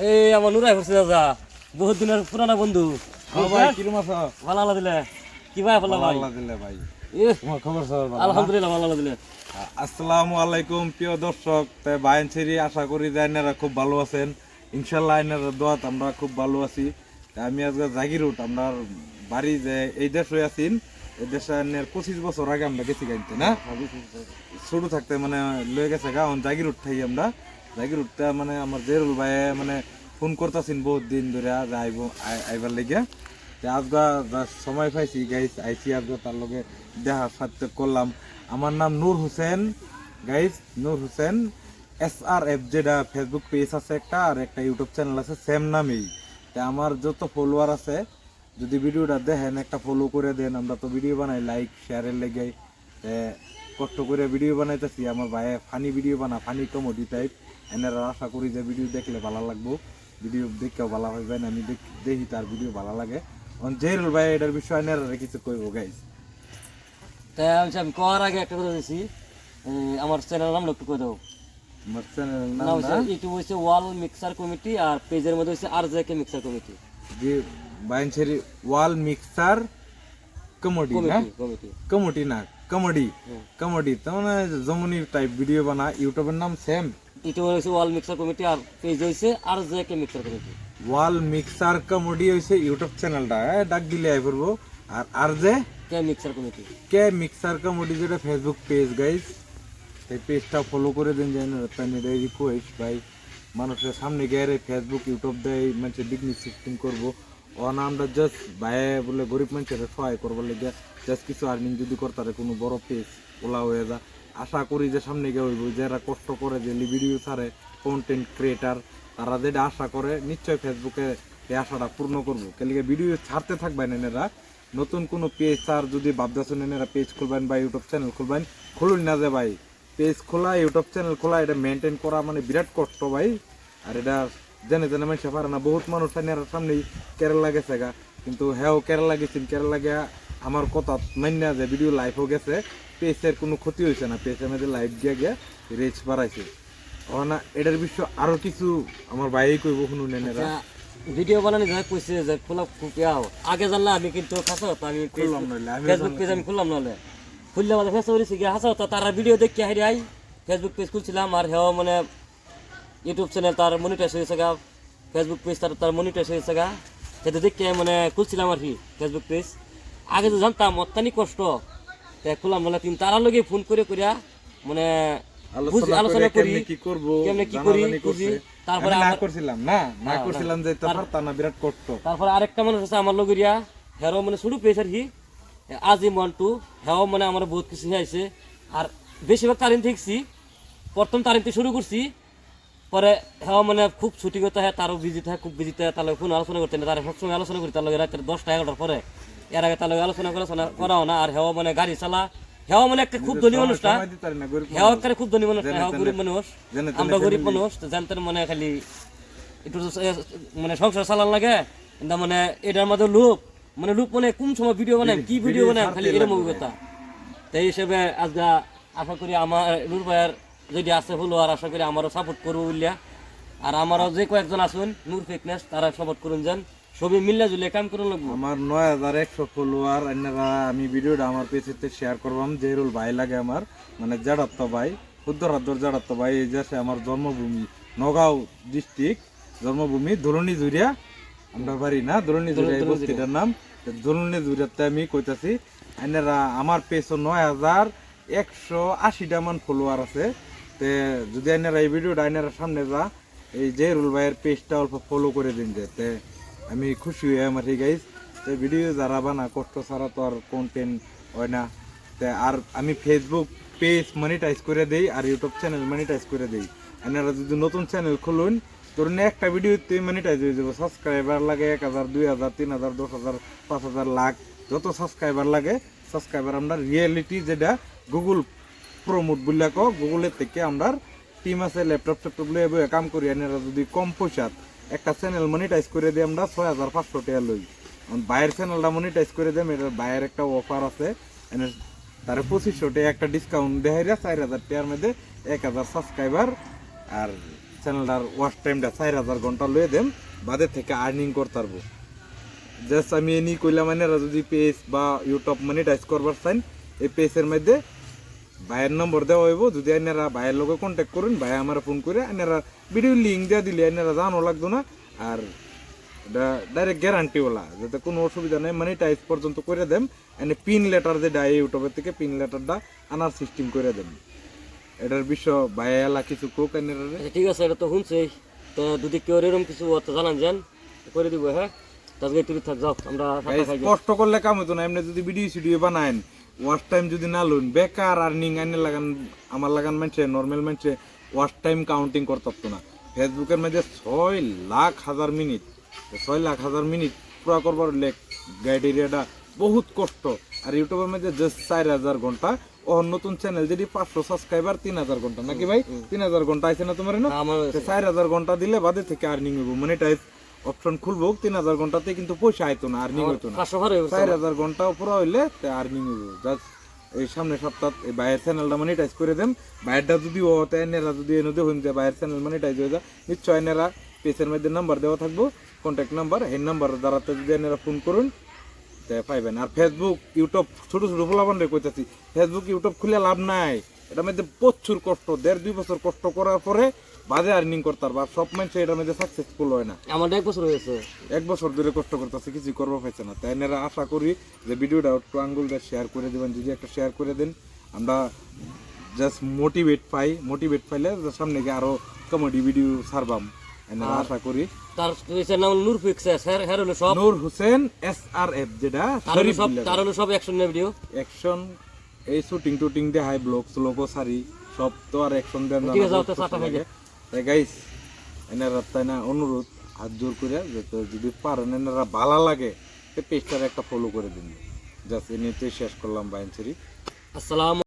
এই আমার নুরাই করছে দাদা, বহুত দিনের পুরানা বন্ধু। ভাই কিরম আছো? ভালো আল্লাহ দিলে। কি ভাই ভালো ভাই? আল্লাহ দিলে ভাই। এ, তোমার খবর সব ভালো? আলহামদুলিল্লাহ ভালো আল্লাহ দিলে। আসসালামু আলাইকুম প্রিয় দর্শক। তাই বায়ান ছেড়ি আশা করি যে আপনারা খুব ভালো আছেন। ইনশাল্লাহ আপনারা দোয়াত আমরা খুব ভালো আছি। তাই আমি আজকে জাগির উঠ আমরা বাড়ি যে এই দেশ হয়ে আছি, এই দেশে 25 বছর আগে আমরা গেছি গাইতে না, ছোট থাকতে মানে লয়ে গেছে গা জাগির উঠ থাকি আমরা। জাগির উঠতে মানে আমার জেরুল ভাই মানে ফোন করতেছেন বহুত দিন ধরে যে আইবার লেগে। আজগা সময় পাইছি গাইস, আইসি আজগা তার লগে দেখা সাথে করলাম। আমার নাম নূর হোসেন গাইস, নূর হোসেন SRF, যেটা ফেসবুক পেজ আছে একটা, আর একটা ইউটিউব চ্যানেল আছে সেম নামেই। তা আমার যত ফলোয়ার আছে যদি ভিডিওটা দেখেন একটা ফলো করে দেন। আমরা তো ভিডিও বানাই লাইক শেয়ারের লেগে, কষ্ট করে ভিডিও বানাইতেছি। আমার ভাই ফানি ভিডিও বানা, ফানি কমেডি টাইপ। এনারা আশা করি যে ভিডিও দেখলে ভালো লাগবো, ভিডিও দেখেও ভালো হইবেন। আমি দেখি তার ভিডিও ভালো লাগে। জেরুল ভাই এটার বিষয়ে এনারা কিছু কইবো গাইস। তাই আমি করার আগে একটা কথা দিছি, আমার চ্যানেলের নাম একটু করে দেবো। আমার চ্যানেলের নাম ইউটিউব হচ্ছে ওয়াল মিক্সার কমিটি, আর পেজের মধ্যে হচ্ছে RJK মিক্সার কমিটি। যে বাইনছেরি ওয়াল মিক্সার কমেডি না, কমিটি কমেডি না, কমেডি কমেডি তো মানে জমনি টাইপ ভিডিও বানা। ইউটিউবের নাম সেম, ইউটিউব হচ্ছে ওয়াল মিক্সার কমিটি, আর পেজ হচ্ছে RJK মিক্সার কমিটি। ওয়াল মিক্সার কমেডি হইছে ইউটিউব চ্যানেলটা, ডাক দিলে আই পড়বো। আর যে কে মিক্সার কমিটি, কে মিক্সার কমেডি যেটা ফেসবুক পেজ গাইস, এই পেজটা ফলো করে দিন। যেন তাই রিকোয়েস্ট ভাই, মানুষের সামনে গিয়ে ফেসবুক ইউটিউব দেয় মানুষের বিজনেস সিস্টেম করবো। না আমরা জাস্ট ভাই বলে গরিব মানুষের সহায় করবার লেগে জাস্ট কিছু আর্নিং যদি করতারে কোনো বড় পেজ ওলা হয়ে যা। আশা করি যে সামনে গিয়ে হইব, যারা কষ্ট করে যে ভিডিও ছাড়ে কন্টেন্ট ক্রিয়েটার, তারা যেটা আশা করে নিশ্চয় ফেসবুকে এই আশাটা পূর্ণ করবো। কেলিকে ভিডিও ছাড়তে থাকবেন এনারা। নতুন কোনো পেজ আর যদি ভাবতেছেন এনারা পেজ খুলবেন বা ইউটিউব চ্যানেল খুলবেন, খুলুন না যে ভাই। পেজ খোলা ইউটিউব চ্যানেল খোলা এটা মেনটেন করা মানে বিরাট কষ্ট ভাই। আর এটা জেনে জেনে মানুষ পারে না। বহুত মানুষ সামনেই কেরালা গেছে গা, কিন্তু হ্যাঁ কেরালা গেছেন, কেরালা গিয়া আমার কথা মান্য যে ভিডিও লাইভও গেছে, পেজের কোনো ক্ষতি হয়েছে না। পেজের মধ্যে লাইভ গিয়া গিয়া রিচ বাড়াইছে। না এটার বিষয় আরো কিছু আমার ভাই কইব শুনুন এনারা। ভিডিও বানানি যায় কইছে যে খোলা খুপিয়াও আগে জানলে আমি কিন্তু হাসা হতো, আমি ফেসবুক পেজ আমি খুললাম, নাহলে খুললে আমাদের ফেসবুক গিয়ে হাসা হতো। তারা ভিডিও দেখে হারি আই ফেসবুক পেজ খুলছিলাম, আর হেও মানে ইউটিউব চ্যানেল তার মনিটাইজ হয়েছে গা, ফেসবুক পেজ তার মনিটাইজ হয়েছে গা, সেটা দেখে মানে খুলছিলাম আর কি ফেসবুক পেজ। আগে তো জানতাম অত্যানি কষ্ট, তাই খুললাম বলে তিন তারার লগে ফোন করে করিয়া মানে আলোচনা করি কি করব, কেমনে কি করি বুঝি। তারপরে না করছিলাম না করছিলাম যে তা না বিরাট কষ্ট। তারপরে আরেকটা মানুষ আছে আমার লগিয়া, হেরো মানে শুরু পেয়েছে আর কি, আজিম 1 2, হেও মানে আমার বহুত কিছু শিখাইছে। আর বেশিরভাগ তারিখ দেখছি, প্রথম তারিখ থেকে শুরু করছি, পরে হেও মানে খুব ছুটি করতে হয়, তারও বিজি থাকে, খুব বিজি থাকে, তার লগে কোনো আলোচনা করতে না। তার সবসময় আলোচনা করি তার লগে রাত্রে 10টা 11টার পরে, এর আগে তার লগে আলোচনা করাও না। আর হেও মানে গাড়ি চালা, হেও মানে একটা খুব ধনী মানুষটা, হেও একটা খুব ধনী মানুষ, হেও গরিব মানুষ, আমরা গরিব মানুষ। তো জানতেন মানে খালি একটু মানে সংসার চালান লাগে, কিন্তু মানে এটার মধ্যে লোক মানে কোন সময় ভিডিও বানায়, কি ভিডিও বানায়, খালি এরকম অভিজ্ঞতা। তাই হিসেবে আজকে আশা করি আমার নূর ভাইয়ের যদি আছে হলো, আর আশা করি আমারও সাপোর্ট করবো বললিয়া। আর আমারও যে কয়েকজন আসুন নূর ফিটনেস, তারা সাপোর্ট করুন, যান সবই মিল্লা জুলে কাম করুন লাগবো। আমার 9100 ফলোয়ার এনারা। আমি ভিডিওটা আমার পেজেতে শেয়ার করবাম। জেরুল ভাই লাগে আমার, মানে জাড়াত্ত ভাই, উত্তরাদ্দর জাড়াত্ত ভাই। এই যে আমার জন্মভূমি নগাঁও ডিস্ট্রিক্ট, জন্মভূমি ধরণী জুড়িয়া আমরা বাড়ি না, ধরণী জুড়িয়া এই বস্তিটার নাম। ধরণী জুড়িয়াতে আমি কইতাছি এনারা আমার পেজ 9180টা মান ফলোয়ার আছে। তে যদি এনারা এই ভিডিওটা এনারা সামনে যা, এই জেরুল ভাইয়ের পেজটা অল্প ফলো করে দিন যেতে আমি খুশি হই। আমার ঠিক গাইজ, তো ভিডিও যারা বানা কষ্ট ছাড়া তো আর কন্টেন্ট হয় না। তে আর আমি ফেসবুক পেজ মনিটাইজ করে দেই, আর ইউটিউব চ্যানেল মনিটাইজ করে দেই। আপনারা যদি নতুন চ্যানেল খুলুন, ধরুন একটা ভিডিওতে মনিটাইজ হয়ে যাবে। সাবস্ক্রাইবার লাগে 1000 2000 3000 10000 5000 লাখ, যত সাবস্ক্রাইবার লাগে। সাবস্ক্রাইবার আমরা রিয়েলিটি যেটা গুগল প্রমোট বললে গুগলের থেকে আমরা টিম আছে, ল্যাপটপ ট্যাপটপ লিয়ে কাম করি। আপনারা যদি কম পয়সা একটা চ্যানেল মনিটাইজ করে দিই আমরা 6500 টাকা লই। বাইরের চ্যানেলটা মনিটাইজ করে দেম, এটার বাইরের একটা অফার আছে, তার 2500 টাকা একটা ডিসকাউন্ট দেয় 4000 টাকার মধ্যে 1000 সাবস্ক্রাইবার। আর চ্যানেলটার ওয়াচ টাইমটা 4000 ঘন্টা লয়ে দেম বাদে থেকে আর্নিং করতে পারবো। জাস্ট আমি এনি কইলাম এনারা যদি পেজ বা ইউটিউব মনিটাইজ করবার চান এই পেজের মধ্যে ভাইয়ের নম্বর দেওয়া হইব, যদি এনারা ভাইয়ের লোকে কন্ট্যাক্ট করুন, ভাই আমার ফোন করে এনারা ভিডিও লিঙ্ক দিয়ে দিলে এনারা জানো লাগতো না। আর এটা ডাইরেক্ট গ্যারান্টিওয়ালা, যাতে কোনো অসুবিধা নেই, মনিটাইজ পর্যন্ত করে দেন। এনে পিন লেটার যেটা ইউটিউবের থেকে পিন লেটারটা আনার সিস্টেম করে দেন। এটার বিষয় ভাইয়ালা কিছু কোক এনারা আচ্ছা ঠিক আছে, এটা তো শুনছি। তো যদি কেউ এরকম কিছু অর্থ জানান যান করে দিব। হ্যাঁ তাহলে তুমি থাক, যাও আমরা কষ্ট করলে কাম হতো না। এমনি যদি ভিডিও সিডিও বানায়েন ওয়াচ টাইম যদি না লুন বেকার আর্নিং আইনে লাগান, আমার লাগান মানছে নর্মাল মানছে ওয়াচ টাইম কাউন্টিং করতে পারতো না। ফেসবুকের মধ্যে 6,00,000 মিনিট, 6,00,000 মিনিট পুরা করবার লেখ গাইডেরিয়াটা বহুত কষ্ট। আর ইউটিউবের মধ্যে জাস্ট 4,000 ঘন্টা। ও নতুন চ্যানেল যেটি 500 সাবস্ক্রাইবার 3,000 ঘন্টা নাকি ভাই? 3,000 ঘন্টা আছে না তোমার না? 4,000 ঘন্টা দিলে বাদে থেকে আর্নিং হইব, মনিটাইজ অপশন খুলবো। 3,000 ঘন্টাতে কিন্তু পয়সা আইতো না, আর্নিং হইতো না। 4,000 ঘন্টা পুরো হইলে আর্নিং হইব। জাস্ট এই সামনে সপ্তাহ এই বাইরের চ্যানেলটা মনিটাইজ করে দেন। বাইরটা যদি ও এনারা যদি এনে হইন যে বাইরের চ্যানেল মনিটাইজ হয়ে যায়, নিশ্চয় এনারা পেজের মধ্যে নাম্বার দেওয়া থাকবো, কন্ট্যাক্ট নাম্বার, এই নাম্বার দ্বারাতে যদি এনারা ফোন করুন পাইবেন। আর ফেসবুক ইউটিউব ছোট ছোট ফলাফল রে কইতাছি, ফেসবুক ইউটিউব খুলে লাভ নাই। এটার মধ্যে প্রচুর কষ্ট, 1.5-2 বছর কষ্ট করার পরে বাদে আর্নিং করতে পারবা। সব মানুষ এটার মধ্যে সাকসেসফুল হয় না। আমার 1 বছর হয়েছে, 1 বছর ধরে কষ্ট করতেছে, কিছু করবো পাইছে না। তাই এনারা আশা করি যে ভিডিওটা একটু আঙ্গুল দিয়ে শেয়ার করে দেবেন। যদি একটা শেয়ার করে দেন আমরা জাস্ট মোটিভেট পাইলে সামনে গিয়ে আরো কমেডি ভিডিও ছাড়বাম এনারা আশা করি। তার পেজের নাম নূর পিক্স, স্যার হ্যাঁ হলো সব নূর হোসেন SRF, যেটা তার হলো সব অ্যাকশন ভিডিও, অ্যাকশন এই শুটিং টুটিং দিয়ে হাই ব্লগ স্লোগো সারি সব তো আর অ্যাকশন দেন না। ঠিক আছে, তো চাটা খাই যায়। তাই গাইস এনারা তাই না অনুরোধ হাত জোর করে যেতে যদি পারেন এনারা ভালো লাগে পেজটার একটা ফলো করে দিন। জাস্ট এমনিতে শেষ করলাম বাইনসেরি। আসসালাম।